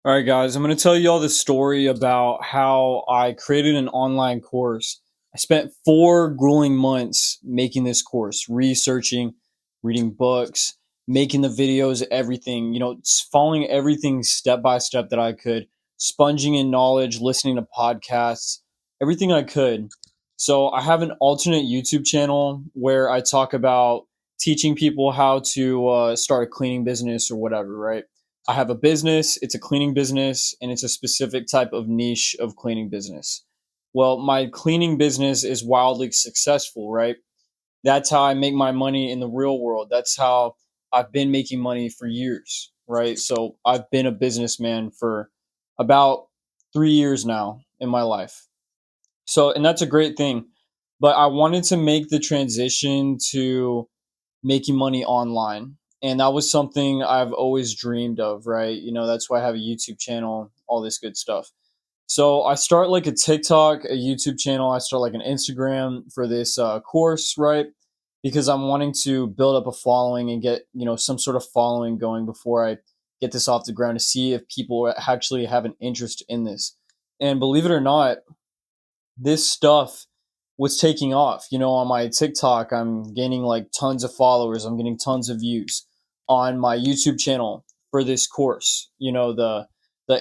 All right, guys, I'm going to tell you all the story about how I created an online course. I spent 4 grueling months making this course, researching, reading books, making the videos, everything, following everything step by step that I could, sponging in knowledge, listening to podcasts, everything I could. So, I have an alternate YouTube channel where I talk about teaching people how to start a cleaning business or whatever, right? I have a business, it's a cleaning business, and it's a specific type of niche of cleaning business. Well, my cleaning business is wildly successful, right? That's how I make my money in the real world. That's how I've been making money for years, right? So I've been a businessman for about 3 years now in my life. So, and that's a great thing. But I wanted to make the transition to making money online. And that was something I've always dreamed of, right? That's why I have a YouTube channel, all this good stuff. So I start like a TikTok, a YouTube channel. I start like an Instagram for this course, right? Because I'm wanting to build up a following and get, some sort of following going before I get this off the ground to see if people actually have an interest in this. And believe it or not, this stuff was taking off. On my TikTok, I'm gaining like tons of followers. I'm getting tons of views on my YouTube channel for this course. The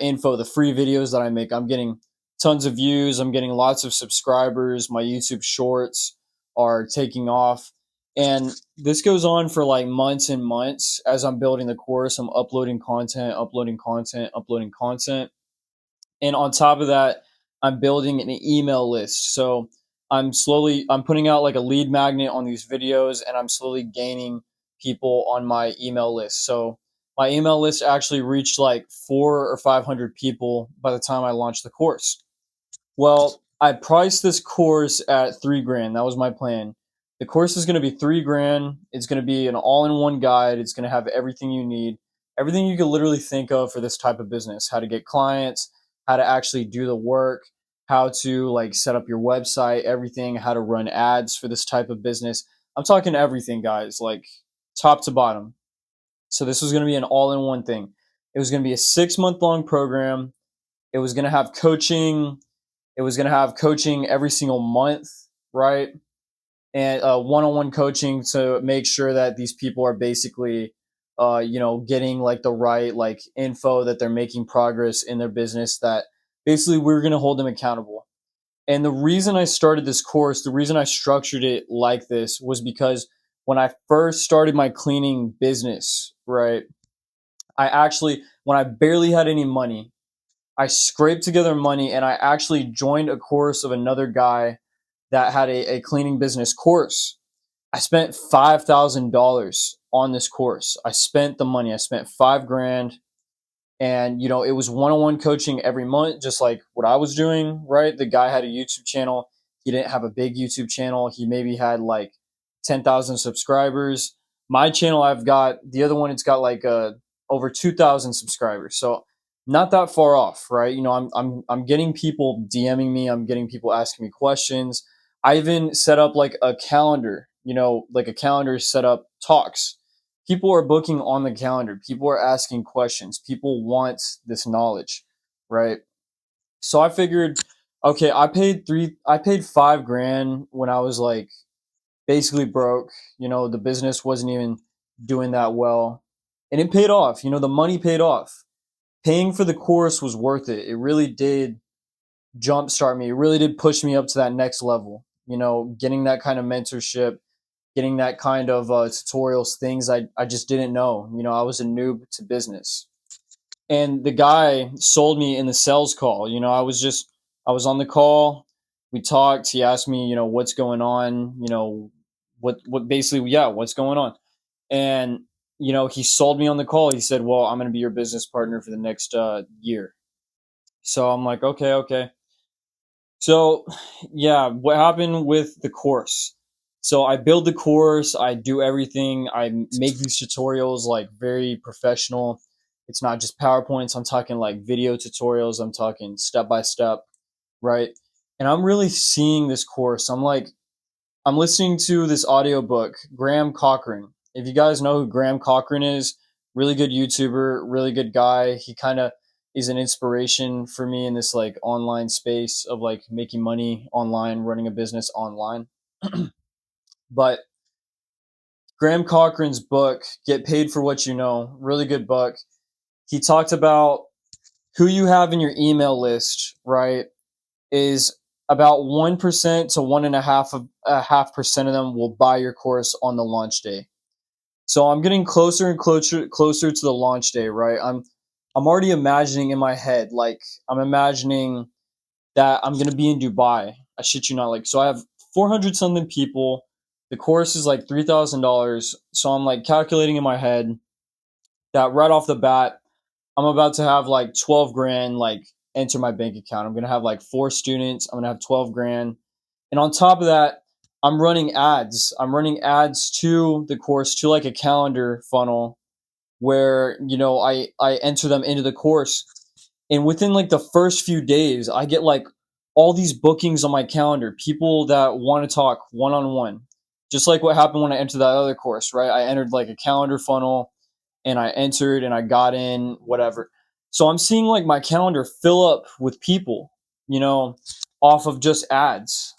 info, the free videos that I make. I'm getting tons of views. I'm getting lots of subscribers. My YouTube shorts are taking off. And this goes on for like months and months as I'm building the course. I'm uploading content, uploading content, uploading content. And on top of that, I'm building an email list. So I'm putting out like a lead magnet on these videos, and I'm slowly gaining people on my email list. So my email list actually reached like 400 or 500 people by the time I launched the course. Well, I priced this course at 3 grand. That was my plan. The course is going to be 3 grand. It's going to be an all-in-one guide. It's going to have everything you need, everything you could literally think of for this type of business: how to get clients, how to actually do the work, how to like set up your website, everything, how to run ads for this type of business. I'm talking everything, guys, like top to bottom. So this was going to be an all-in-one thing. It was going to be a 6-month long program. It was going to have coaching. It was going to have coaching every single month, right? And one-on-one coaching to make sure that these people are basically, getting like the right like info, that they're making progress in their business. That basically we're going to hold them accountable. And the reason I started this course, the reason I structured it like this, was because when I first started my cleaning business, right? When I barely had any money, I scraped together money and I actually joined a course of another guy that had a cleaning business course. I spent $5,000 on this course. I spent the money. I spent 5 grand, and it was one-on-one coaching every month, just like what I was doing. Right, the guy had a YouTube channel. He didn't have a big YouTube channel. He maybe had like 10,000 subscribers. My channel, I've got the other one. It's got like over 2,000 subscribers. So not that far off, right? I'm getting people DMing me. I'm getting people asking me questions. I even set up like a calendar. Like a calendar set up talks. People are booking on the calendar. People are asking questions. People want this knowledge, right? So I figured, okay, I paid 5 grand when I was like basically broke. The business wasn't even doing that well. And it paid off. The money paid off. Paying for the course was worth it. It really did jumpstart me. It really did push me up to that next level. Getting that kind of mentorship, getting that kind of tutorials, things I just didn't know. I was a noob to business. And the guy sold me in the sales call. I was on the call. We talked. He asked me, what's going on, what basically, yeah, what's going on. And, he sold me on the call. He said, well, I'm going to be your business partner for the next year. So I'm like, okay, okay. So, yeah, what happened with the course? So I build the course, I do everything, I make these tutorials like very professional. It's not just PowerPoints, I'm talking like video tutorials, I'm talking step by step, right? And I'm really seeing this course. I'm listening to this audiobook, Graham Cochran. If you guys know who Graham Cochran is, really good YouTuber, really good guy. He kind of is an inspiration for me in this like online space of like making money online, running a business online. But Graham Cochran's book, Get Paid for What You Know, really good book. He talked about who you have in your email list, right, is about 1% to 1.5% of them will buy your course on the launch day. So I'm getting closer and closer to the launch day, right? I'm already imagining in my head, like I'm imagining that I'm gonna be in Dubai. I shit you not. Like, so I have 400 something people. The course is like $3,000. So I'm like calculating in my head that right off the bat, I'm about to have like 12 grand like enter my bank account. I'm gonna have like 4 students. I'm gonna have 12 grand. And on top of that, I'm running ads. I'm running ads to the course to like a calendar funnel where, I enter them into the course. And within like the first few days, I get like all these bookings on my calendar, people that want to talk one on one. Just like what happened when I entered that other course, right? I entered like a calendar funnel and I entered and I got in, whatever. So I'm seeing like my calendar fill up with people, you know, off of just ads,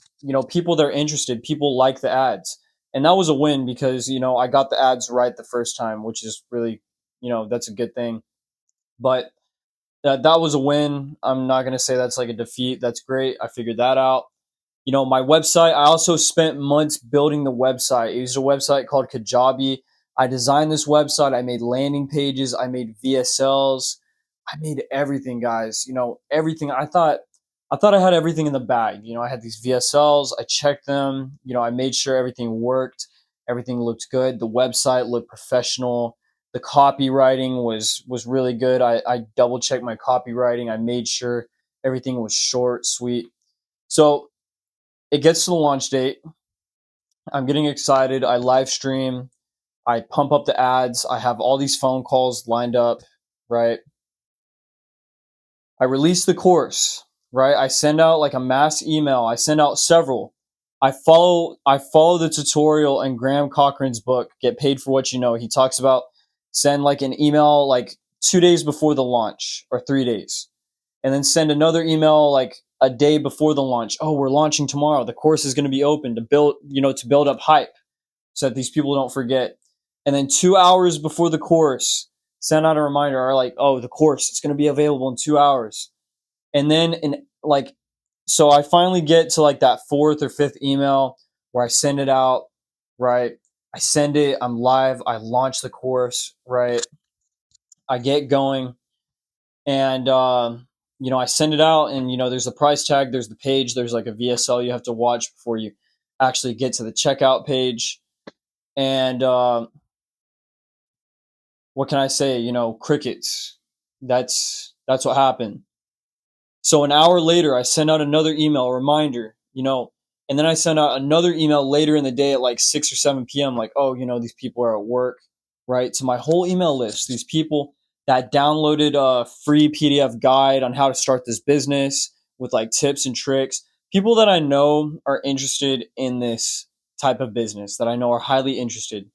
people that are interested, people like the ads. And that was a win because, I got the ads right the first time, which is really, that's a good thing. But that was a win. I'm not going to say that's like a defeat. That's great. I figured that out. My website, I also spent months building the website. It was a website called Kajabi. I designed this website. I made landing pages. I made VSLs. I made everything, guys. Everything. I thought I had everything in the bag. I had these VSLs. I checked them. I made sure everything worked. Everything looked good. The website looked professional. The copywriting was really good. I double checked my copywriting. I made sure everything was short, sweet. So it gets to the launch date. I'm getting excited. I live stream. I pump up the ads. I have all these phone calls lined up, right? I release the course, right? I send out like a mass email. I send out several. I follow the tutorial in Graham Cochran's book, Get Paid for What You Know. He talks about send like an email like 2 days before the launch or 3 days. And then send another email like a day before the launch. Oh, we're launching tomorrow. The course is going to be open to build up hype so that these people don't forget. And then 2 hours before the course, send out a reminder or like, oh, the course it's going to be available in 2 hours. And then so I finally get to like that fourth or fifth email where I send it out, right? I send it, I'm live, I launch the course, right? I get going and I send it out and there's the price tag, there's the page, there's like a VSL you have to watch before you actually get to the checkout page. And what can I say? Crickets. That's what happened. So an hour later, I sent out another email reminder, and then I sent out another email later in the day at like 6 or 7 p.m. Like, oh, these people are at work, right? To my whole email list, these people that downloaded a free PDF guide on how to start this business with like tips and tricks, people that I know are interested in this type of business, that I know are highly interested,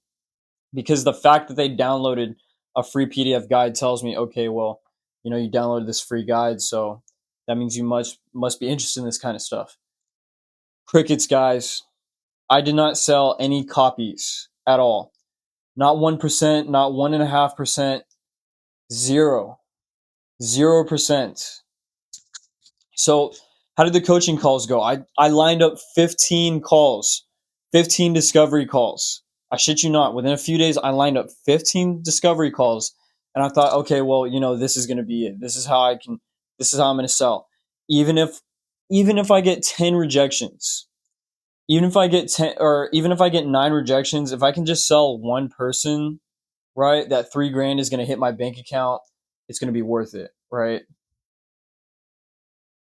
because the fact that they downloaded a free PDF guide tells me, okay, well, you downloaded this free guide, so that means you must be interested in this kind of stuff. Crickets, guys. I did not sell any copies at all. Not 1%, not 1.5%, zero. 0%. So how did the coaching calls go? I lined up 15 calls, 15 discovery calls. I shit you not. Within a few days, I lined up 15 discovery calls, and I thought, okay, well, this is going to be it. This is how I'm going to sell. Even if I get 10 rejections, even if I get 10, or even if I get 9 rejections, if I can just sell one person, right, that 3 grand is going to hit my bank account, it's going to be worth it, right?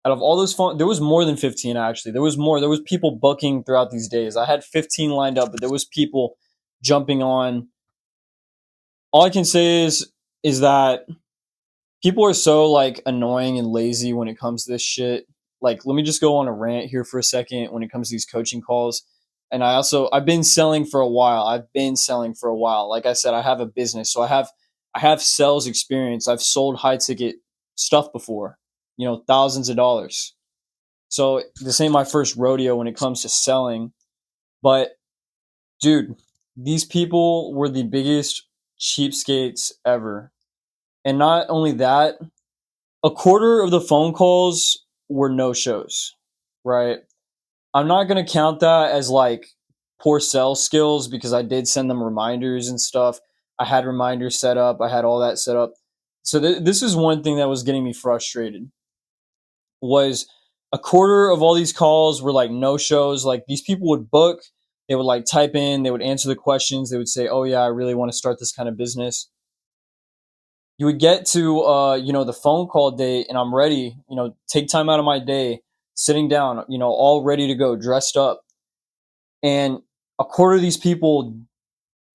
Out of all those phone, there was more than 15 actually. There was more. There was people booking throughout these days. I had 15 lined up, but there was people jumping on. All I can say is that people are so like annoying and lazy when it comes to this shit. Like, let me just go on a rant here for a second when it comes to these coaching calls. And I've been selling for a while. Like I said, I have a business, so I have sales experience. I've sold high ticket stuff before, thousands of dollars. So this ain't my first rodeo when it comes to selling. But dude, these people were the biggest cheapskates ever. And not only that, a quarter of the phone calls were no shows, right? I'm not going to count that as like poor sales skills because I did send them reminders and stuff. I had reminders set up, I had all that set up. So this is one thing that was getting me frustrated was a quarter of all these calls were like no shows. Like these people would book, they would like type in, they would answer the questions, they would say, "Oh yeah, I really want to start this kind of business." You would get to the phone call date and I'm ready, take time out of my day, sitting down, all ready to go, dressed up. And a quarter of these people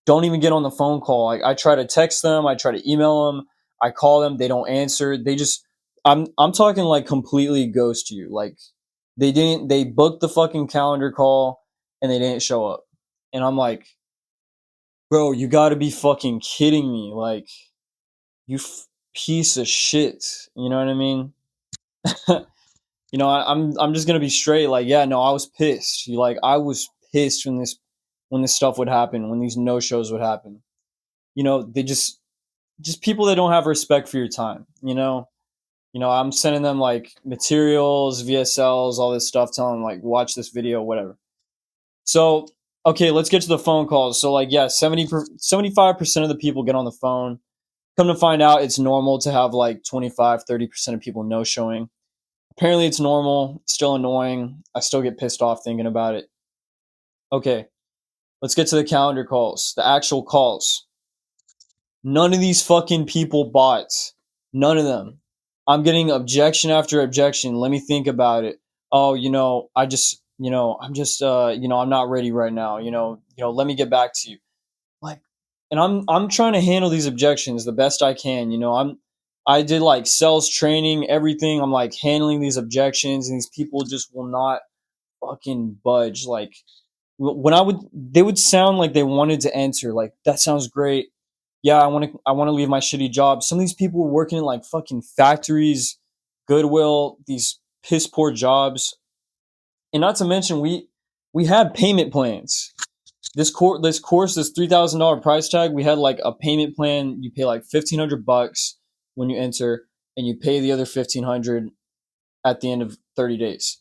don't even get on the phone call. I try to text them, I try to email them, I call them, they don't answer. They just I'm talking like completely ghost you. Like they booked the fucking calendar call and they didn't show up. And I'm like, "Bro, you got to be fucking kidding me. Like you piece of shit." You know what I mean? I'm just gonna be straight. Like, yeah, no, I was pissed. I was pissed when this stuff would happen, when these no shows would happen. They just people that don't have respect for your time. I'm sending them like materials, VSLs, all this stuff, telling them like watch this video, whatever. So okay, let's get to the phone calls. So like yeah, 75% of the people get on the phone. Come to find out, it's normal to have like 25-30% of people no showing. Apparently, it's normal. Still annoying. I still get pissed off thinking about it. Okay, let's get to the calendar calls, the actual calls. None of these fucking people bought. None of them. I'm getting objection after objection. Let me think about it. Oh, I just, I'm just, I'm not ready right now. Let me get back to you. Like, and I'm trying to handle these objections the best I can. I did like sales training, everything. I'm like handling these objections, and these people just will not fucking budge. Like when they would sound like they wanted to answer. Like that sounds great. Yeah, I want to leave my shitty job. Some of these people were working in like fucking factories, Goodwill, these piss poor jobs, and not to mention we had payment plans. This $3,000 price tag, we had like a payment plan. You pay like $1,500 when you enter, and you pay the other $1,500 at the end of 30 days.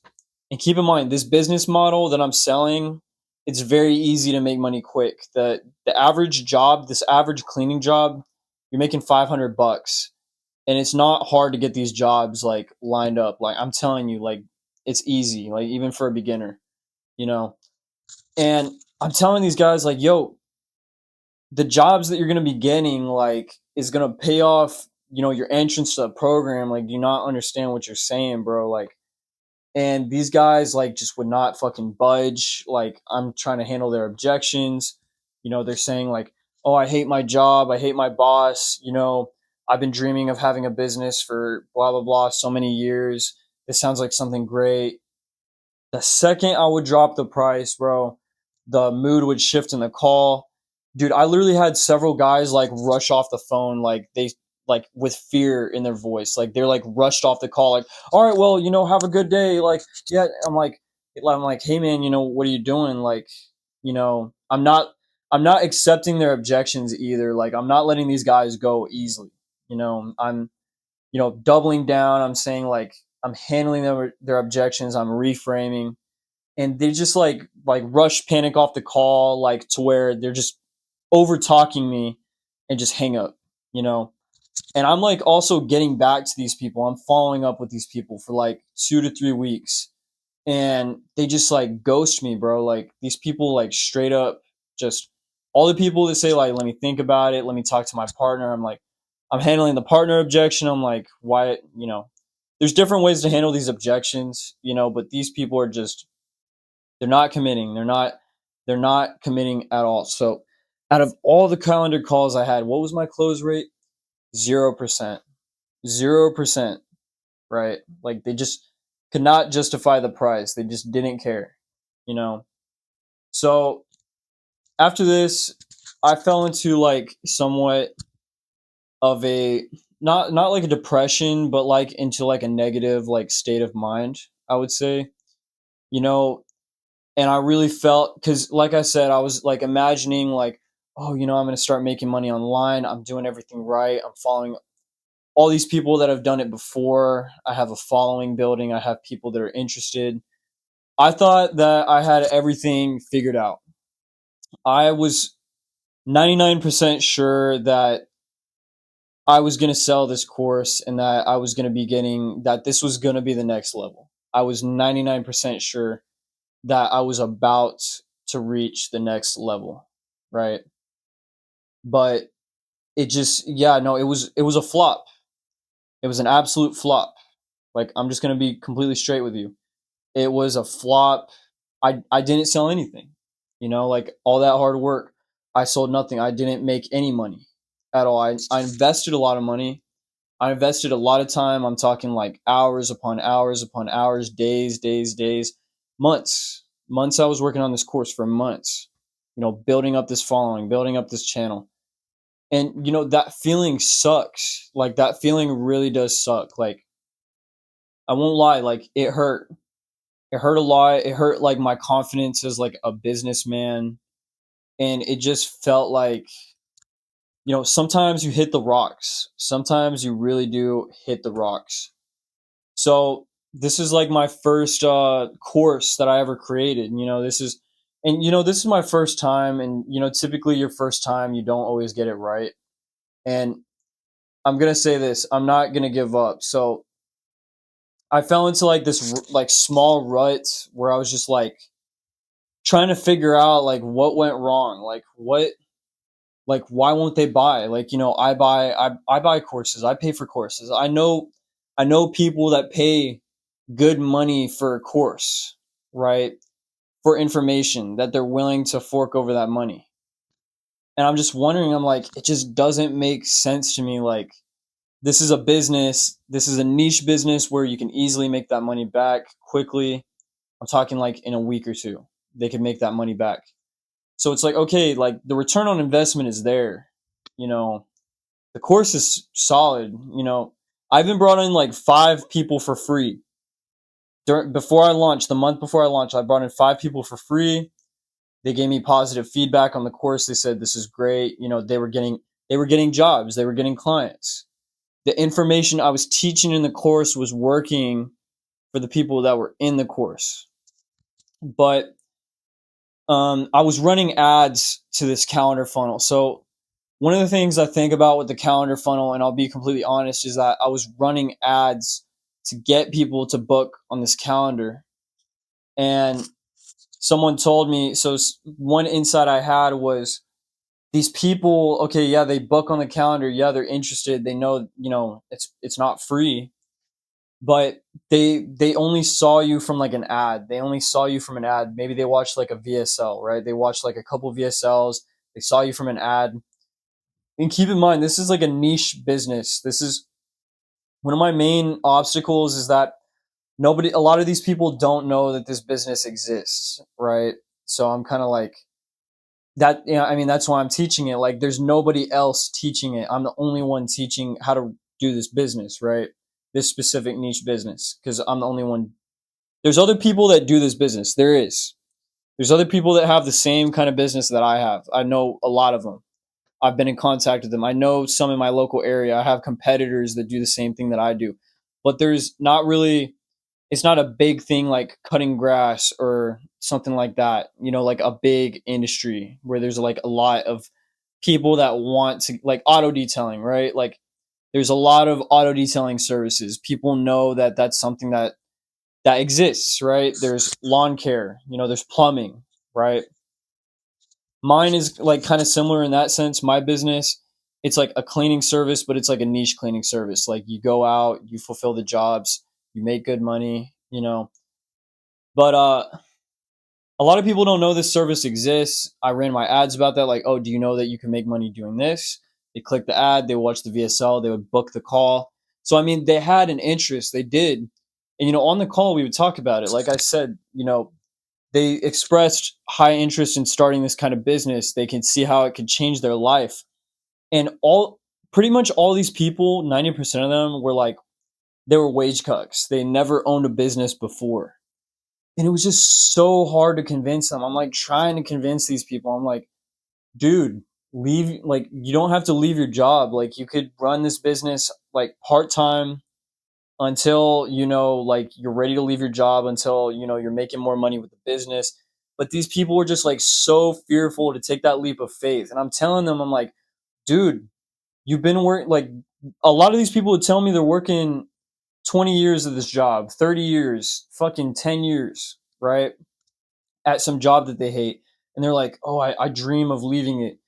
And keep in mind, this business model that I'm selling, it's very easy to make money quick. The average job, this average cleaning job, you're making $500, and it's not hard to get these jobs like lined up. Like I'm telling you, like it's easy, like even for a beginner, you know. And I'm telling these guys, like, yo, the jobs that you're gonna be getting, like, is gonna pay off, your entrance to the program. Like, do you not understand what you're saying, bro? Like, and these guys like just would not fucking budge. Like I'm trying to handle their objections. They're saying like, "Oh, I hate my job. I hate my boss. I've been dreaming of having a business for blah blah blah so many years. This sounds like something great." The second I would drop the price, bro, the mood would shift in the call. Dude, I literally had several guys like rush off the phone, like they like with fear in their voice. Like they're like rushed off the call, like, "All right, well, have a good day." Like, yeah, I'm like, "Hey man, what are you doing?" Like, I'm not accepting their objections either. Like I'm not letting these guys go easily. I'm doubling down. I'm saying like I'm handling their objections. I'm reframing, and they just like rush panic off the call, like to where they're just over talking me and just hang up. You know, and I'm like also getting back to these people. I'm following up with these people for like 2 to 3 weeks, and they just like ghost me, bro. Like these people, like straight up, just all the people that say like, "Let me think about it. Let me talk to my partner." I'm like, I'm handling the partner objection. I'm like, why? There's different ways to handle these objections, but these people are just they're not committing. They're not committing at all. So, out of all the calendar calls I had, what was my close rate? 0%. 0%, right? Like they just could not justify the price. They just didn't care, you know? So after this, I fell into like somewhat of a not like a depression, but like into like a negative like state of mind, I would say. You know, and I really felt, cuz like I said, I was like imagining like, oh, I'm going to start making money online. I'm doing everything right. I'm following all these people that have done it before. I have a following building. I have people that are interested. I thought that I had everything figured out. I was 99% sure that I was going to sell this course and that I was going to be getting that this was going to be the next level. I was 99% sure that I was about to reach the next level, right? But it just yeah, no, it was a flop. It was an absolute flop. Like I'm just going to be completely straight with you. It was a flop. I didn't sell anything. Like all that hard work, I sold nothing. I didn't make any money at all. I invested a lot of money. I invested a lot of time. I'm talking like hours upon hours upon hours, days, months. Months I was working on this course for months. Building up this following, building up this channel. And that feeling sucks. Like that feeling really does suck. Like I won't lie, like it hurt. It hurt a lot. It hurt like my confidence as like a businessman, and it just felt like sometimes you hit the rocks. Sometimes you really do hit the rocks. So this is like my first course that I ever created. This is my first time, and typically your first time you don't always get it right. And I'm gonna say this: I'm not gonna give up. So I fell into like this like small rut where I was just like trying to figure out like what went wrong, like why won't they buy? Like I buy courses, I pay for courses. I know people that pay good money for a course, right? For information that they're willing to fork over that money. And I'm just wondering, I'm like, it just doesn't make sense to me. Like, this is a business, this is a niche business where you can easily make that money back quickly. I'm talking like in a week or two, they can make that money back. So it's like, okay, like the return on investment is there. You know, the course is solid. I've been brought in like 5 people for free before I launched, the month before I launched, I brought in 5 people for free. They gave me positive feedback on the course. They said this is great. They were getting jobs, they were getting clients. The information I was teaching in the course was working for the people that were in the course. But I was running ads to this calendar funnel. So one of the things I think about with the calendar funnel, and I'll be completely honest, is that I was running ads to get people to book on this calendar. And someone told me, so one insight I had was these people, okay, yeah, they book on the calendar, yeah, they're interested, they know, it's not free, but they only saw you from like an ad. They only saw you from an ad. Maybe they watched like a VSL, right? They watched like a couple VSLs. They saw you from an ad. And keep in mind, this is like a niche business. This is one of my main obstacles is that a lot of these people don't know that this business exists, right? So I'm kind of like that. I mean, that's why I'm teaching it. Like, there's nobody else teaching it. I'm the only one teaching how to do this business, right? This specific niche business, because I'm the only one. There's other people that do this business. There is. There's other people that have the same kind of business that I have. I know a lot of them. I've been in contact with them. I know some in my local area. I have competitors that do the same thing that I do. But there's not really, it's not a big thing like cutting grass or something like that, like a big industry where there's like a lot of people that want to, like auto detailing, right? Like there's a lot of auto detailing services. People know that that's something that exists, right? There's lawn care, there's plumbing, right? Mine is like kind of similar in that sense. My business, it's like a cleaning service, but it's like a niche cleaning service. Like you go out, you fulfill the jobs, you make good money. But a lot of people don't know this service exists. I ran my ads about that, like, oh, do you know that you can make money doing this? They click the ad, they watch the VSL, they would book the call. So I mean, they had an interest, they did. And on the call we would talk about it. Like I said, they expressed high interest in starting this kind of business. They can see how it could change their life. And pretty much all these people, 90% of them were like, they were wage cucks. They never owned a business before. And it was just so hard to convince them. I'm like trying to convince these people. I'm like, dude, leave, like, you don't have to leave your job. Like, you could run this business like part time until, like, you're ready to leave your job, until, you're making more money with the business. But these people were just like so fearful to take that leap of faith. And I'm telling them, I'm like, dude, you've been working, like, a lot of these people would tell me they're working 20 years of this job, 30 years, fucking 10 years, right? At some job that they hate. And they're like, oh, I dream of leaving it.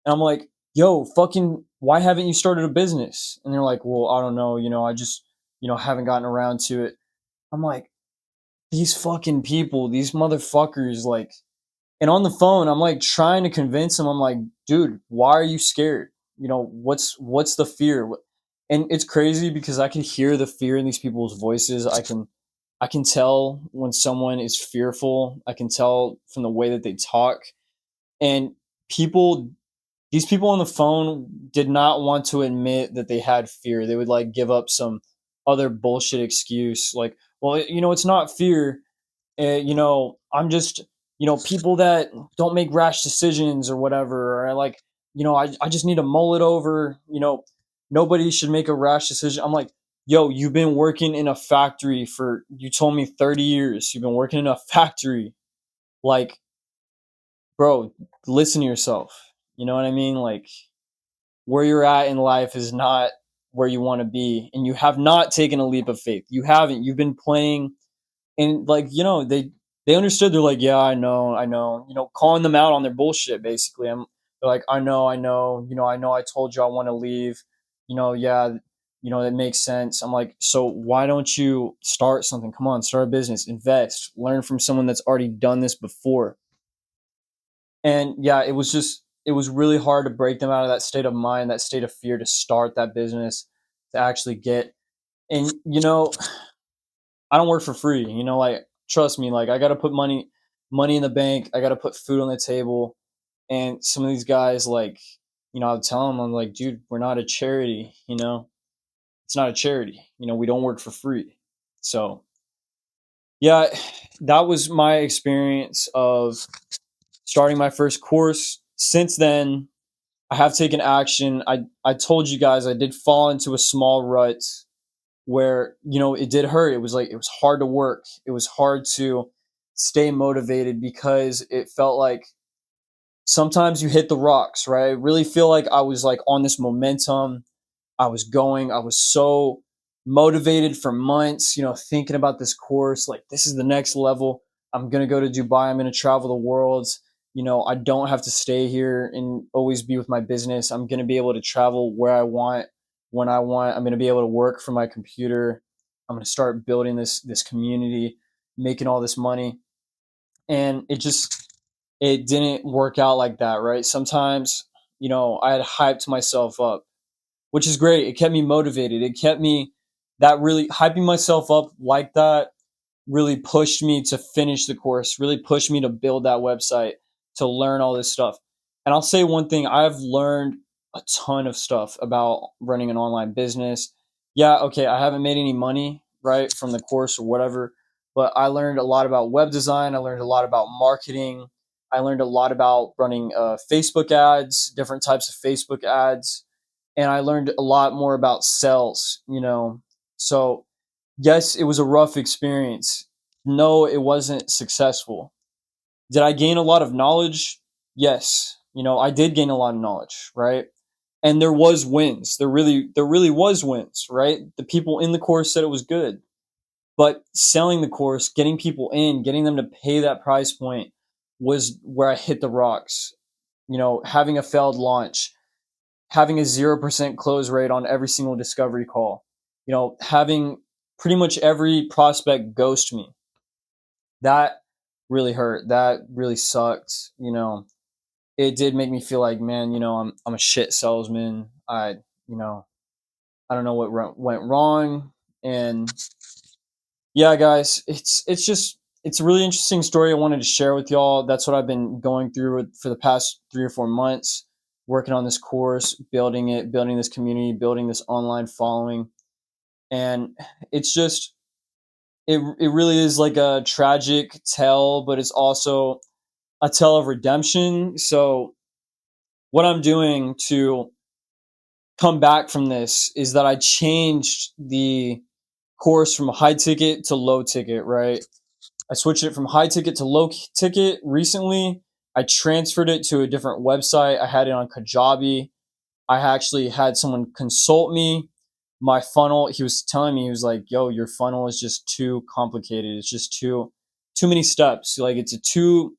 And I'm like, yo, fucking, why haven't you started a business? And they're like, well, I don't know. I just, haven't gotten around to it. I'm like, these fucking people, these motherfuckers, like, and on the phone, I'm like trying to convince them. I'm like, dude, why are you scared? What's the fear? And it's crazy because I can hear the fear in these people's voices. I can tell when someone is fearful. I can tell from the way that they talk. And people, these people on the phone did not want to admit that they had fear. They would like give up some other bullshit excuse like, well, it's not fear. I'm just, people that don't make rash decisions or whatever. Or like, I just need to mull it over. Nobody should make a rash decision. I'm like, yo, you've been working in a factory for, you told me 30 years. You've been working in a factory. Like, bro, listen to yourself. You know what I mean? Like, where you're at in life is not where you want to be. And you have not taken a leap of faith. You haven't. You've been playing, and like, they understood. They're like, yeah, I know, calling them out on their bullshit. Basically, they're like, I know, I told you I want to leave. Yeah, that makes sense. I'm like, so why don't you start something? Come on, start a business, invest, learn from someone that's already done this before. And yeah, it was really hard to break them out of that state of mind, that state of fear, to start that business, to actually get. And I don't work for free. Like, trust me, like, I got to put money in the bank. I got to put food on the table. And some of these guys, like, I'll tell them, I'm like, dude, we're not a charity. It's not a charity. We don't work for free. So yeah, that was my experience of starting my first course. Since then, I have taken action. I told you guys I did fall into a small rut where, it did hurt. It was like, it was hard to work. It was hard to stay motivated because it felt like sometimes you hit the rocks, right? I really feel like I was like on this momentum. I was so motivated for months, thinking about this course. Like, this is the next level. I'm going to go to Dubai. I'm going to travel the world. I don't have to stay here and always be with my business. I'm going to be able to travel where I want, when I want. I'm going to be able to work from my computer. I'm going to start building this community, making all this money. And it didn't work out like that, right? Sometimes, I had hyped myself up, which is great. It kept me motivated. It kept me, that really hyping myself up like that really pushed me to finish the course, really pushed me to build that website, to learn all this stuff. And I'll say one thing, I've learned a ton of stuff about running an online business. Yeah, okay, I haven't made any money, right, from the course or whatever, but I learned a lot about web design. I learned a lot about marketing. I learned a lot about running Facebook ads, different types of Facebook ads, and I learned a lot more about sales. So yes, it was a rough experience. No, it wasn't successful. Did I gain a lot of knowledge? Yes. I did gain a lot of knowledge, right? And there was wins. There really was wins, right? The people in the course said it was good. But selling the course, getting people in, getting them to pay that price point was where I hit the rocks. Having a failed launch, having a 0% close rate on every single discovery call, having pretty much every prospect ghost me. That really hurt. That really sucked. It did make me feel like, man, I'm a shit salesman. You know, I don't know what went wrong. And yeah, guys, it's a really interesting story I wanted to share with y'all. That's what I've been going through for the past 3 or 4 months. working on this course, building it, building this community, building this online following. And it's just, it really is like a tragic tale, but it's also a tale of redemption. So, what I'm doing to come back from this is that I changed the course from high ticket to low ticket, right? I switched it from high ticket to low ticket recently. I transferred it to a different website. I had it on Kajabi. I actually had someone consult me. My funnel, he was telling me, he was like, yo, your funnel is just too complicated. It's just too many steps. Like it's a two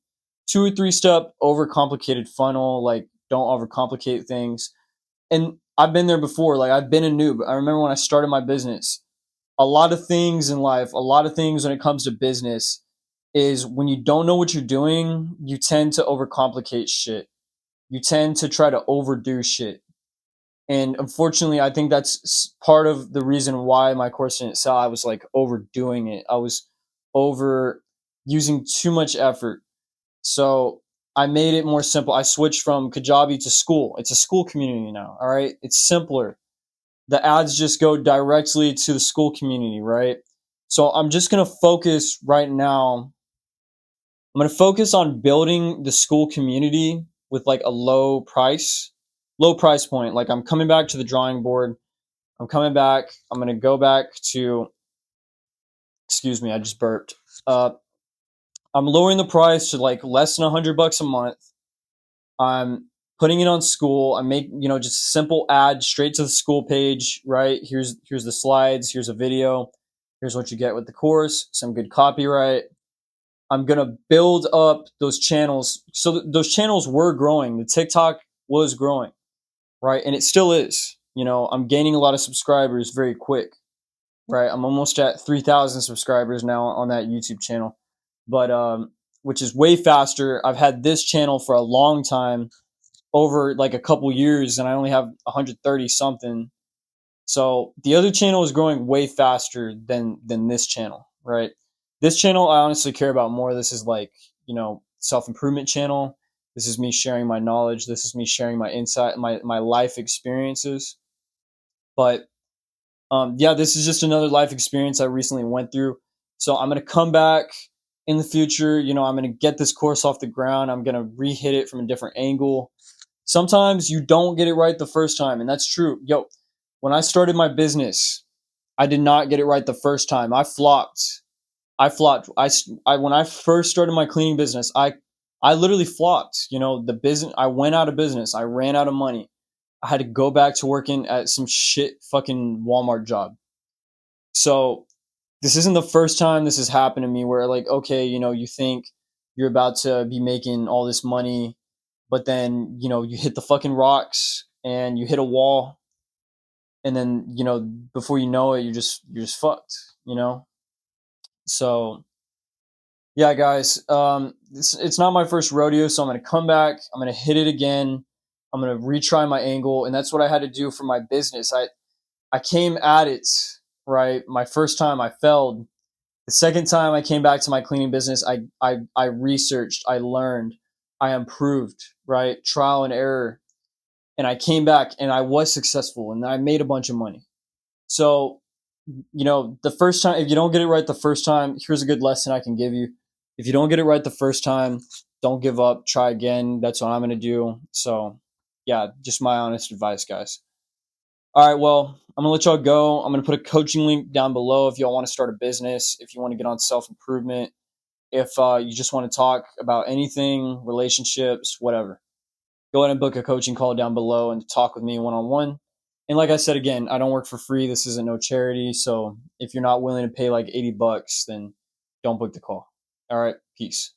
or three step overcomplicated funnel. Like don't overcomplicate things. And I've been there before. Like I've been a noob. I remember when I started my business, a lot of things in life, a lot of things when it comes to business is when you don't know what you're doing, you tend to overcomplicate shit. You tend to try to overdo shit. And unfortunately, I think that's part of the reason why my course didn't sell. I was like overdoing it. I was over using too much effort. So I made it more simple. I switched from Kajabi to School. It's a school community now. All right. It's simpler. The ads just go directly to the school community, right? So I'm just going to focus right now. I'm going to focus on building the school community with like a low price point. Like I'm coming back to the drawing board. I'm coming back. I'm going to go back to, excuse me, I just burped. Uh, I'm lowering the price to like less than $100 a month. I'm putting it on school. I make, just a simple ad straight to the school page, right? Here's the slides, here's a video, here's what you get with the course, some good copyright. I'm going to build up those channels. So those channels were growing. The TikTok was growing, right? And it still is. I'm gaining a lot of subscribers very quick, right? I'm almost at 3,000 subscribers now on that YouTube channel. But which is way faster. I've had this channel for a long time, over like a couple years, and I only have 130 something. So the other channel is growing way faster than this channel, right? This channel I honestly care about more. This is like, self-improvement channel. This is me sharing my knowledge. This is me sharing my insight, my life experiences. But yeah, this is just another life experience I recently went through. So I'm gonna come back in the future. I'm gonna get this course off the ground. I'm gonna re-hit it from a different angle. Sometimes you don't get it right the first time, and that's true. Yo, when I started my business, I did not get it right the first time. I flopped. I flopped. I when I first started my cleaning business, I literally flopped. The business, I went out of business. I ran out of money. I had to go back to working at some shit fucking Walmart job. So this isn't the first time this has happened to me where like, okay, you think you're about to be making all this money, but then, you hit the fucking rocks and you hit a wall, and then, before you know it, you're just fucked. So yeah, guys, it's not my first rodeo, so I'm going to come back. I'm going to hit it again. I'm going to retry my angle. And that's what I had to do for my business. I came at it, right? My first time I failed. The second time I came back to my cleaning business, I researched, I learned, I improved, right? Trial and error. And I came back and I was successful and I made a bunch of money. So, the first time, if you don't get it right the first time, here's a good lesson I can give you. If you don't get it right the first time, don't give up, try again. That's what I'm going to do. So, yeah, just my honest advice, guys. All right, well, I'm going to let y'all go. I'm going to put a coaching link down below if y'all want to start a business, if you want to get on self improvement, if you just want to talk about anything, relationships, whatever. Go ahead and book a coaching call down below and talk with me one on one. And like I said again, I don't work for free. This isn't no charity. So if you're not willing to pay like $80, then don't book the call. All right, peace.